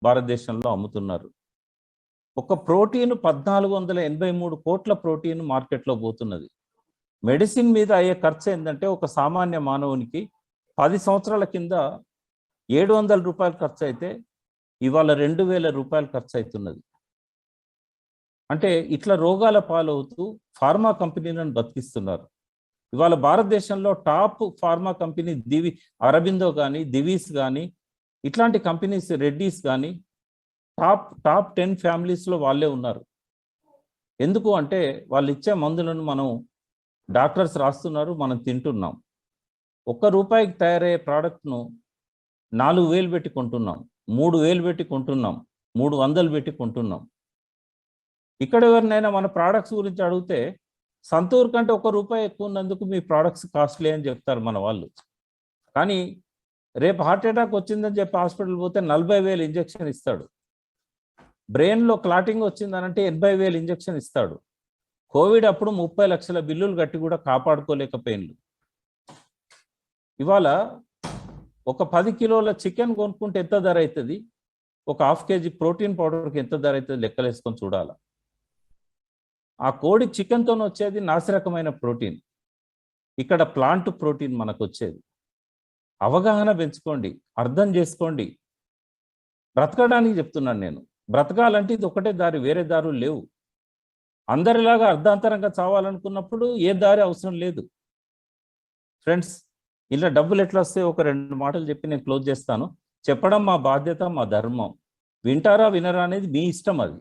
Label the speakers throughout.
Speaker 1: భారతదేశంలో అమ్ముతున్నారు. ఒక ప్రోటీన్ 1483 కోట్ల ప్రోటీన్ మార్కెట్లో పోతున్నది. మెడిసిన్ మీద అయ్యే ఖర్చు ఏంటంటే ఒక సామాన్య మానవునికి 10 సంవత్సరాల కింద 700 రూపాయలు ఖర్చు అయితే ఇవాళ 2000 రూపాయలు ఖర్చు అవుతున్నది. అంటే ఇట్లా రోగాల పాలవుతూ ఫార్మా కంపెనీలను బతికిస్తున్నారు. ఇవాళ భారతదేశంలో టాప్ ఫార్మా కంపెనీ అరబిందో కానీ, దివీస్ కానీ, ఇట్లాంటి కంపెనీస్, రెడ్డీస్ కానీ టాప్ 10 ఫ్యామిలీస్లో వాళ్ళే ఉన్నారు. ఎందుకు అంటే వాళ్ళు ఇచ్చే మందులను మనం డాక్టర్స్ రాస్తున్నారు, మనం తింటున్నాం. ₹1 తయారయ్యే ప్రోడక్ట్ను 4000 పెట్టి కొంటున్నాం, 3000 పెట్టి కొంటున్నాం, 300 పెట్టి కొంటున్నాం. ఇక్కడ ఎవరినైనా మన ప్రోడక్ట్స్ గురించి అడిగితే సంతూర్ కంటే ₹1 ఎక్కువ ఉన్నందుకు మీ ప్రోడక్ట్స్ కాస్ట్లీ అని చెప్తారు మన వాళ్ళు. కానీ రేపు హార్ట్ అటాక్ వచ్చిందని చెప్పి హాస్పిటల్ పోతే 40,000 ఇంజెక్షన్ ఇస్తాడు. బ్రెయిన్లో క్లాటింగ్ వచ్చిందనంటే 80,000 ఇంజెక్షన్ ఇస్తాడు. కోవిడ్ అప్పుడు 30 లక్షల బిల్లులు కట్టి కూడా కాపాడుకోలేకపోయిండు. ఇవాళ ఒక 10 కిలోల చికెన్ కొనుక్కుంటే ఎంత ధర అవుతుంది, ఒక ½ కేజీ ప్రోటీన్ పౌడర్కి ఎంత ధర అవుతుంది లెక్కలేసుకొని చూడాలి. ఆ కోడి చికెన్తో వచ్చేది నాసిరకమైన ప్రోటీన్, ఇక్కడ ప్లాంట్ ప్రోటీన్ మనకు వచ్చేది. అవగాహన పెంచుకోండి, అర్థం చేసుకోండి. బ్రతకడానికి చెప్తున్నాను నేను. బ్రతకాలంటే ఇది ఒకటే దారి, వేరే దారులు లేవు. అందరిలాగా అర్ధాంతరంగా చావాలనుకున్నప్పుడు ఏ దారి అవసరం లేదు. ఫ్రెండ్స్, ఇలా డబ్బులు ఎట్లా వస్తే ఒక 2 మాటలు చెప్పి నేను క్లోజ్ చేస్తాను. చెప్పడం మా బాధ్యత, మా ధర్మం. వింటారా వినరా అనేది మీ ఇష్టం. అది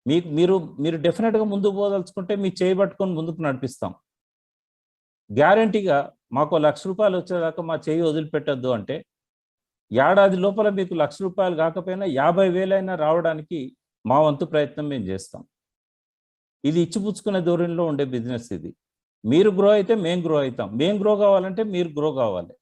Speaker 1: మీరు డెఫినెట్గా ముందుకు పోదలుచుకుంటే మీ చేయబట్టుకొని ముందుకు నడిపిస్తాం. గ్యారంటీగా మాకు ₹1,00,000 వచ్చేదాకా మా చేయి వదిలిపెట్టద్దు అంటే ఏడాది లోపల మీకు ₹1,00,000 కాకపోయినా 50,000 అయినా రావడానికి మా వంతు ప్రయత్నం మేము చేస్తాం. ఇది ఇచ్చిపుచ్చుకునే ధోరణిలో ఉండే బిజినెస్ ఇది. మీరు గ్రో అయితే మేము గ్రో అవుతాం, మేము గ్రో కావాలంటే మీరు గ్రో కావాలి.